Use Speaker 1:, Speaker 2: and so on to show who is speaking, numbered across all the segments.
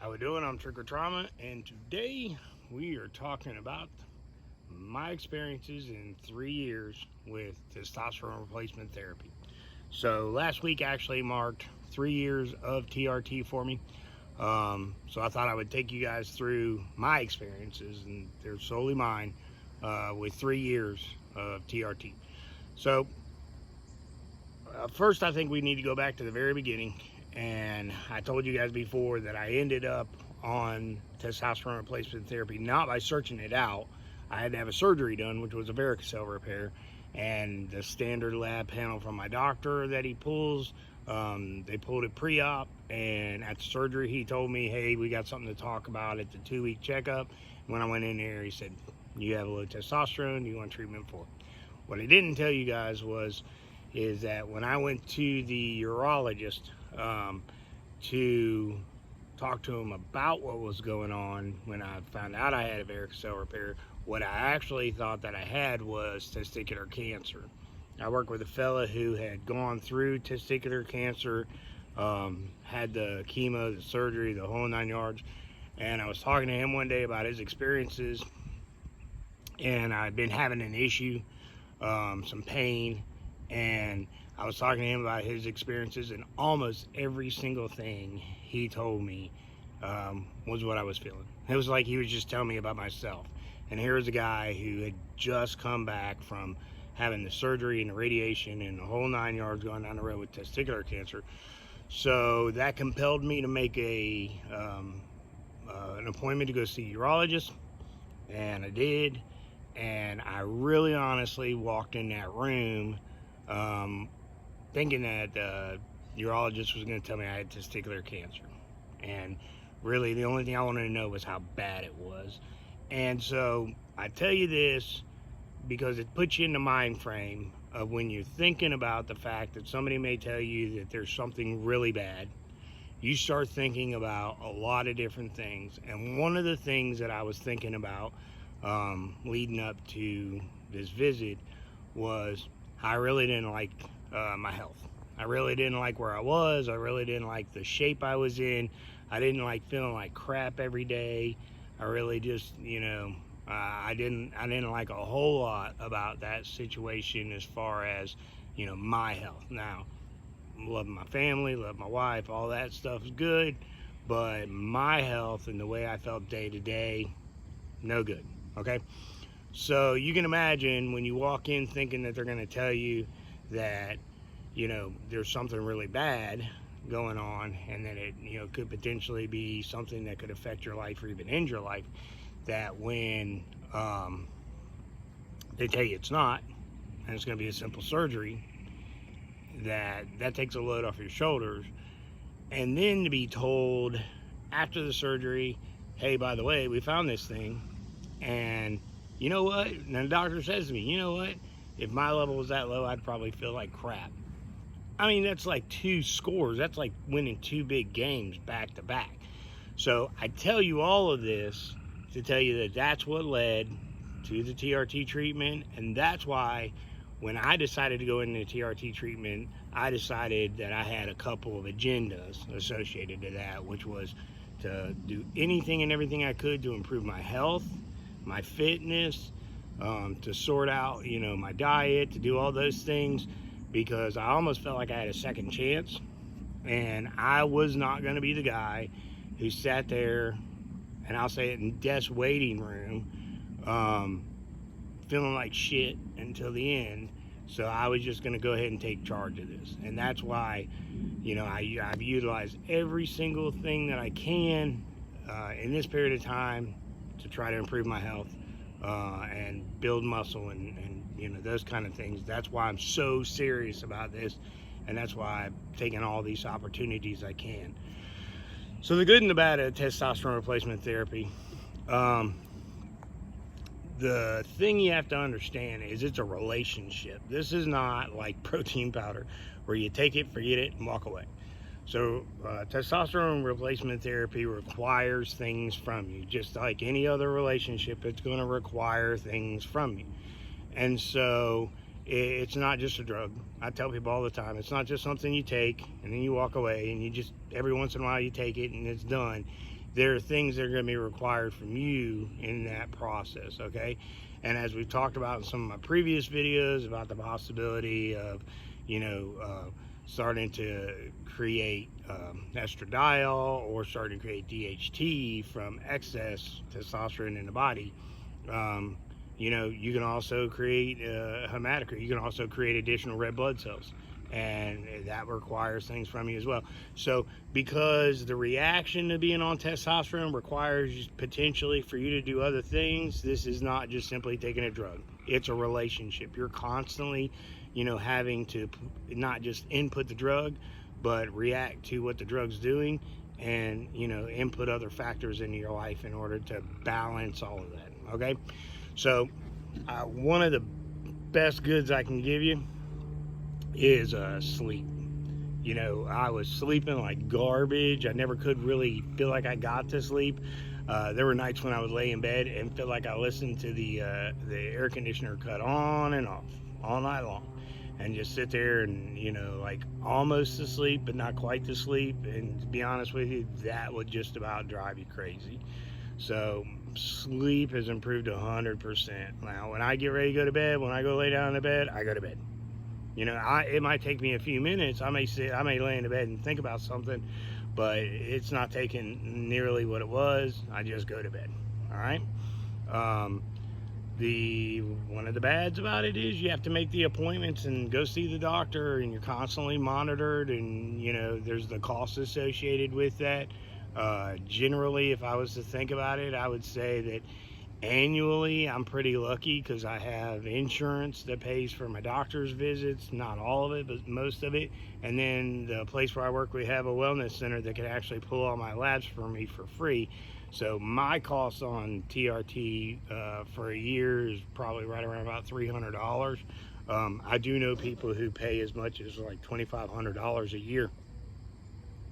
Speaker 1: How we doing? I'm Trigger Trauma, and today we are talking about my experiences in 3 years with testosterone replacement therapy. So last week actually marked 3 years of TRT for me. So I thought I would take you guys through my experiences, and they're solely mine, with 3 years of TRT. So first, I think we need to go back to the very beginning. And I told you guys before that I ended up on testosterone replacement therapy not by searching it out. I had to have a surgery done, which was a varicocele repair, and the standard lab panel from my doctor that he pulls, they pulled it pre-op, and at the surgery he told me, hey, we got something to talk about at the 2-week checkup. When I went in there, he said, you have a low testosterone, do you want treatment for it? What I didn't tell you guys is that when I went to the urologist to talk to him about what was going on, when I found out I had a varicocele repair, what I actually thought that I had was testicular cancer. I worked with a fella who had gone through testicular cancer, had the chemo, the surgery, the whole 9 yards, and I was talking to him one day about his experiences, and I'd been having an issue, some pain, and I was talking to him about his experiences, and almost every single thing he told me was what I was feeling. It was like he was just telling me about myself. And here's a guy who had just come back from having the surgery and the radiation and the whole 9 yards, going down the road with testicular cancer. So that compelled me to make an appointment to go see a urologist, and I did. And I really honestly walked in that room thinking that the urologist was going to tell me I had testicular cancer. And really the only thing I wanted to know was how bad it was. And so I tell you this because it puts you in the mind frame of when you're thinking about the fact that somebody may tell you that there's something really bad. You start thinking about a lot of different things. And one of the things that I was thinking about leading up to this visit was I really didn't like my health. I really didn't like where I was. I really didn't like the shape I was in. I didn't like feeling like crap every day. I really just, I didn't like a whole lot about that situation as far as, my health. Now, loving my family, love my wife, all that stuff is good, but my health and the way I felt day to day, no good. Okay? So you can imagine when you walk in thinking that they're going to tell you that, there's something really bad going on, and that it, could potentially be something that could affect your life or even end your life, that when they tell you it's not, and it's going to be a simple surgery, that takes a load off your shoulders. And then to be told after the surgery, hey, by the way, we found this thing, and you know what? And the doctor says to me, you know what? If my level was that low, I'd probably feel like crap. I mean, that's like 2 scores. That's like winning 2 big games back to back. So I tell you all of this to tell you that that's what led to the TRT treatment. And that's why when I decided to go into TRT treatment, I decided that I had a couple of agendas associated to that, which was to do anything and everything I could to improve my health, my fitness, to sort out, my diet, to do all those things, because I almost felt like I had a second chance, and I was not going to be the guy who sat there, and I'll say it, in death's waiting room, feeling like shit until the end. So I was just going to go ahead and take charge of this, and that's why, I've utilized every single thing that I can in this period of time to try to improve my health and build muscle and those kind of things. That's why I'm so serious about this, and that's why I've taken all these opportunities I can. So the good and the bad of testosterone replacement therapy, the thing you have to understand is it's a relationship. This is not like protein powder where you take it, forget it, and walk away. So testosterone replacement therapy requires things from you. Just like any other relationship, it's going to require things from you. And so it's not just a drug. I tell people all the time, it's not just something you take and then you walk away and you just, every once in a while you take it and it's done. there are things that are going to be required from you in that process, okay? And as we've talked about in some of my previous videos about the possibility of, starting to create estradiol or starting to create DHT from excess testosterone in the body, you can also create hematocrit. You can also create additional red blood cells, and that requires things from you as well. So because the reaction to being on testosterone requires potentially for you to do other things, this is not just simply taking a drug. It's a relationship. You're constantly, having to not just input the drug, but react to what the drug's doing, and input other factors into your life in order to balance all of that. Okay, so one of the best goods I can give you is sleep. I was sleeping like garbage. I never could really feel like I got to sleep. There were nights when I would lay in bed and feel like I listened to the air conditioner cut on and off all night long, and just sit there and like almost to sleep but not quite to sleep. And to be honest with you, that would just about drive you crazy. So sleep has improved 100%. Now when I get ready to go to bed, when I go lay down in the bed, I go to bed. It might take me a few minutes. I may lay in the bed and think about something, but it's not taking nearly what it was. I just go to bed. All right. One of the bads about it is you have to make the appointments and go see the doctor, and you're constantly monitored, and there's the cost associated with that. Generally, if I was to think about it, I would say that annually I'm pretty lucky because I have insurance that pays for my doctor's visits, not all of it but most of it, and then the place where I work, we have a wellness center that can actually pull all my labs for me for free. So my cost on TRT for a year is probably right around about $300. I do know people who pay as much as like $2,500 a year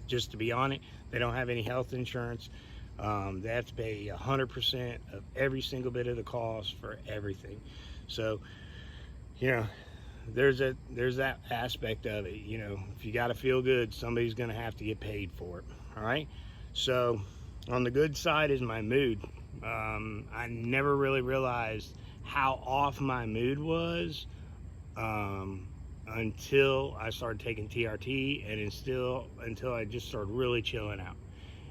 Speaker 1: just to be on it. They don't have any health insurance. They have to pay 100% of every single bit of the cost for everything. So, there's that aspect of it. If you got to feel good, somebody's going to have to get paid for it. All right. So, on the good side is my mood. I never really realized how off my mood was until I started taking TRT, and until I just started really chilling out.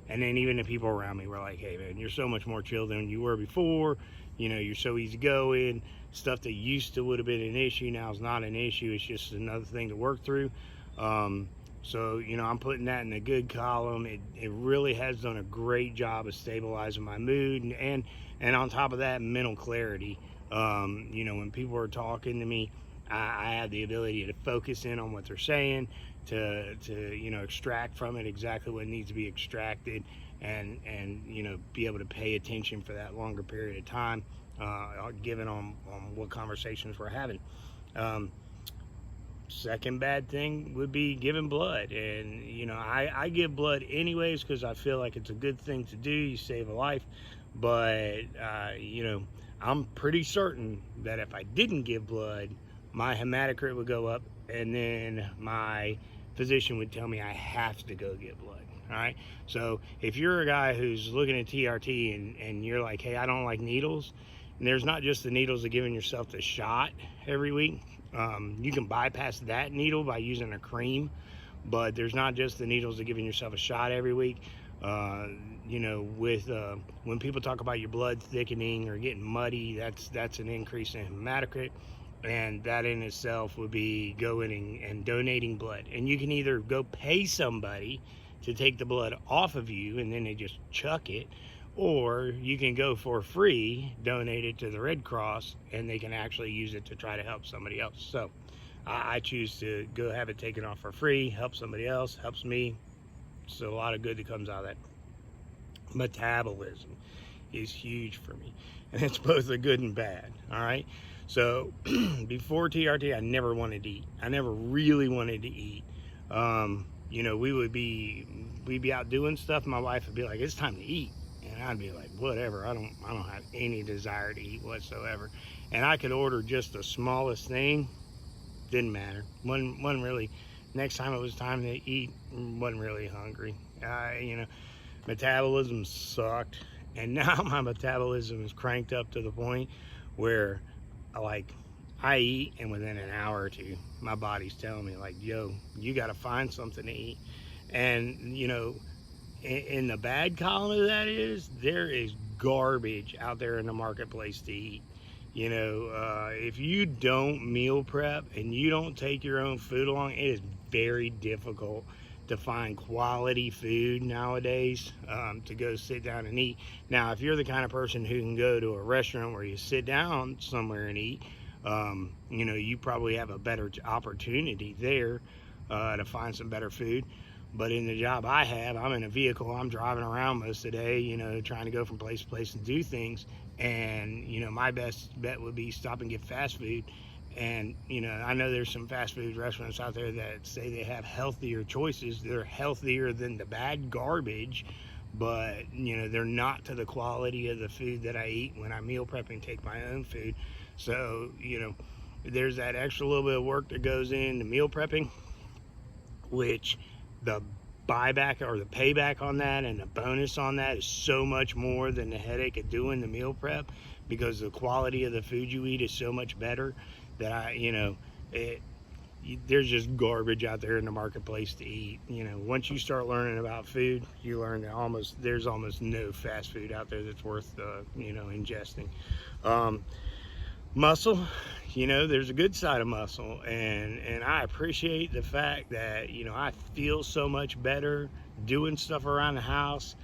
Speaker 1: And then even the people around me were like, hey man, you're so much more chill than you were before. You're so easygoing. Stuff that used to would have been an issue now is not an issue. It's just another thing to work through. So I'm putting that in the good column. It really has done a great job of stabilizing my mood, and on top of that, mental clarity. When people are talking to me, I have the ability to focus in on what they're saying, to extract from it exactly what needs to be extracted, and be able to pay attention for that longer period of time, given on what conversations we're having. Second bad thing would be giving blood, and I give blood anyways because I feel like it's a good thing to do. You save a life, but I'm pretty certain that if I didn't give blood, my hematocrit would go up, and then my physician would tell me I have to go get blood. All right. So if you're a guy who's looking at TRT and you're like, hey, I don't like needles, and there's not just the needles of giving yourself the shot every week. You can bypass that needle by using a cream, but there's not just the needles of giving yourself a shot every week. When people talk about your blood thickening or getting muddy, that's an increase in hematocrit. And that in itself would be going and donating blood. And you can either go pay somebody to take the blood off of you and then they just chuck it, or you can go for free, donate it to the Red Cross, and they can actually use it to try to help somebody else. So I choose to go have it taken off for free, help somebody else, helps me. So a lot of good that comes out of that. Metabolism is huge for me, and it's both a good and bad. All right. So before TRT, I never wanted to eat. I never really wanted to eat. We'd be out doing stuff. My wife would be like, "It's time to eat," and I'd be like, "Whatever. I don't have any desire to eat whatsoever." And I could order just the smallest thing. Didn't matter. Wasn't really. Next time it was time to eat, wasn't really hungry. metabolism sucked, and now my metabolism is cranked up to the point where, like, I eat, and within an hour or two, my body's telling me, like, yo, you got to find something to eat. And, in the bad column of that is there is garbage out there in the marketplace to eat. If you don't meal prep and you don't take your own food along, it is very difficult to find quality food nowadays, to go sit down and eat. Now, if you're the kind of person who can go to a restaurant where you sit down somewhere and eat, you probably have a better opportunity there to find some better food. But in the job I have, I'm in a vehicle, I'm driving around most of the day, trying to go from place to place and do things. And, my best bet would be stop and get fast food. And, I know there's some fast food restaurants out there that say they have healthier choices. They're healthier than the bad garbage, but, they're not to the quality of the food that I eat when I meal prep and take my own food. So, there's that extra little bit of work that goes into meal prepping, which the buyback or the payback on that and the bonus on that is so much more than the headache of doing the meal prep, because the quality of the food you eat is so much better that there's just garbage out there in the marketplace to eat. Once you start learning about food, you learn that there's almost no fast food out there that's worth ingesting. Muscle, there's a good side of muscle, and I appreciate the fact that I feel so much better doing stuff around the house,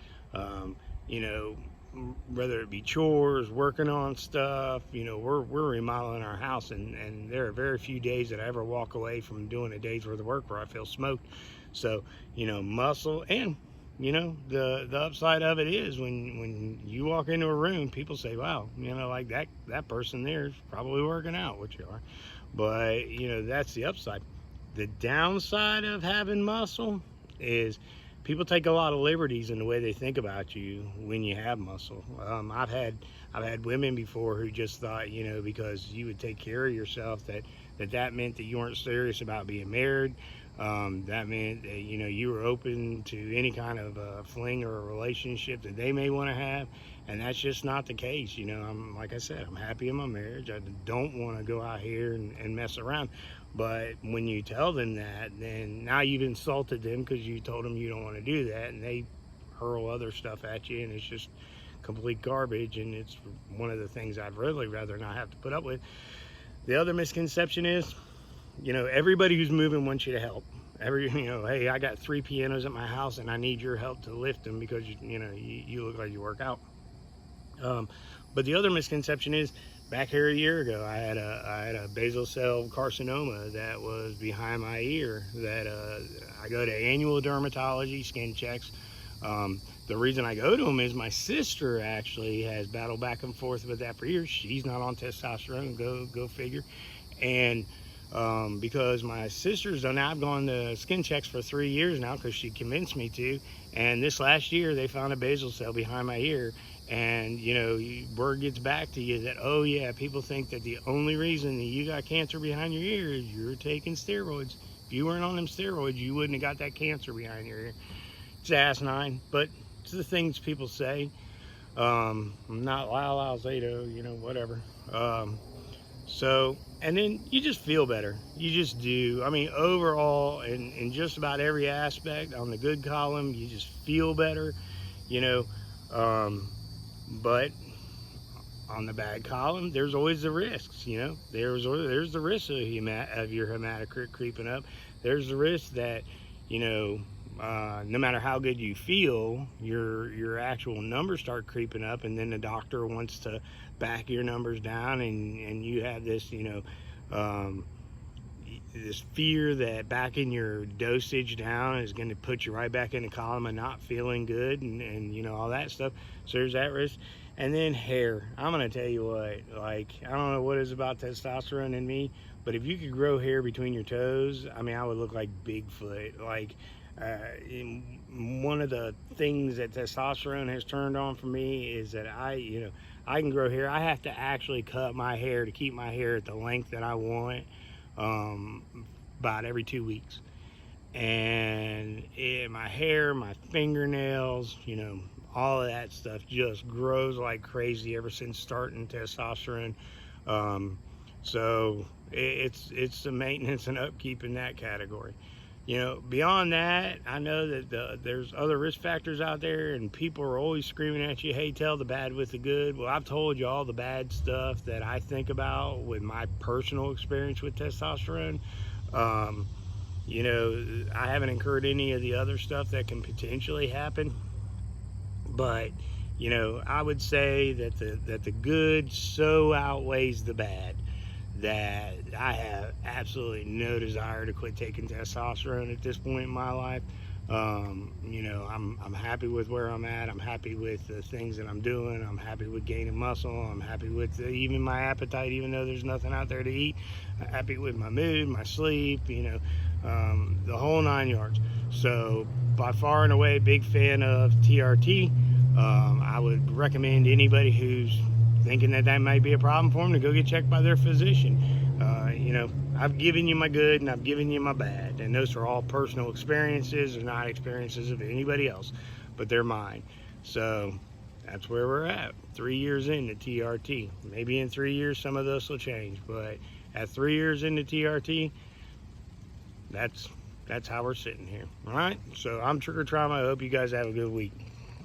Speaker 1: whether it be chores, working on stuff. We're remodeling our house, and there are very few days that I ever walk away from doing a day's worth of work where I feel smoked. So muscle, and the upside of it is when you walk into a room, people say, wow, like that person there is probably working out, which you are. But that's the upside. The downside of having muscle is people take a lot of liberties in the way they think about you when you have muscle. I've had women before who just thought, because you would take care of yourself, that meant that you weren't serious about being married. That meant that you were open to any kind of fling or a relationship that they may want to have, and that's just not the case. Like I said, I'm happy in my marriage. I don't want to go out here and mess around. But when you tell them that, then now you've insulted them because you told them you don't want to do that, and they hurl other stuff at you, and it's just complete garbage. And it's one of the things I'd really rather not have to put up with. The other misconception is, everybody who's moving wants you to help. Hey, I got 3 pianos at my house and I need your help to lift them because you look like you work out. But the other misconception is, back here a year ago, I had a basal cell carcinoma that was behind my ear. That I go to annual dermatology skin checks. The reason I go to them is my sister actually has battled back and forth with that for years. She's not on testosterone, go figure. And because my sister's done that, I've gone to skin checks for 3 years now because she convinced me to. And this last year, they found a basal cell behind my ear. And, word gets back to you that, oh yeah, people think that the only reason that you got cancer behind your ear is you're taking steroids. If you weren't on them steroids, you wouldn't have got that cancer behind your ear. It's asinine, but it's the things people say. I'm not Lyle Alzado, whatever. And then you just feel better. You just do. I mean, overall, in just about every aspect, on the good column, you just feel better, but on the bad column, there's always the risks, There's the risk of your hematocrit creeping up. There's the risk that, no matter how good you feel, your actual numbers start creeping up, and then the doctor wants to back your numbers down, and you have this, this fear that backing your dosage down is going to put you right back in the column of not feeling good, and all that stuff. So there's that risk. And then hair. I'm going to tell you what, I don't know what it is about testosterone in me, but if you could grow hair between your toes, I would look like Bigfoot. One of the things that testosterone has turned on for me is that I can grow hair. I have to actually cut my hair to keep my hair at the length that I want, about every 2 weeks. and my hair, my fingernails, you know, all of that stuff just grows like crazy ever since starting testosterone. So it's the maintenance and upkeep in that category. You know, beyond that, I know that there's other risk factors out there, and people are always screaming at you, hey, tell the bad with the good. Well, I've told you all the bad stuff that I think about with my personal experience with testosterone. You know, I haven't incurred any of the other stuff that can potentially happen, but you know, I would say that the good so outweighs the bad that I have absolutely no desire to quit taking testosterone at this point in my life. You know, I'm happy with where I'm at. I'm happy with the things that I'm doing. I'm happy with gaining muscle. I'm happy with even my appetite, even though there's nothing out there to eat. I'm happy with my mood, my sleep, you know, the whole 9 yards. So by far and away, big fan of TRT. I would recommend anybody who's thinking that that might be a problem for them to go get checked by their physician. You know, I've given you my good and I've given you my bad, and those are all personal experiences. They're not experiences of anybody else, but they're mine. So that's where we're at. 3 years into TRT. Maybe in 3 years some of this will change, but at 3 years into TRT, that's how we're sitting here. All right. So I'm Trigger Trauma. I hope you guys have a good week.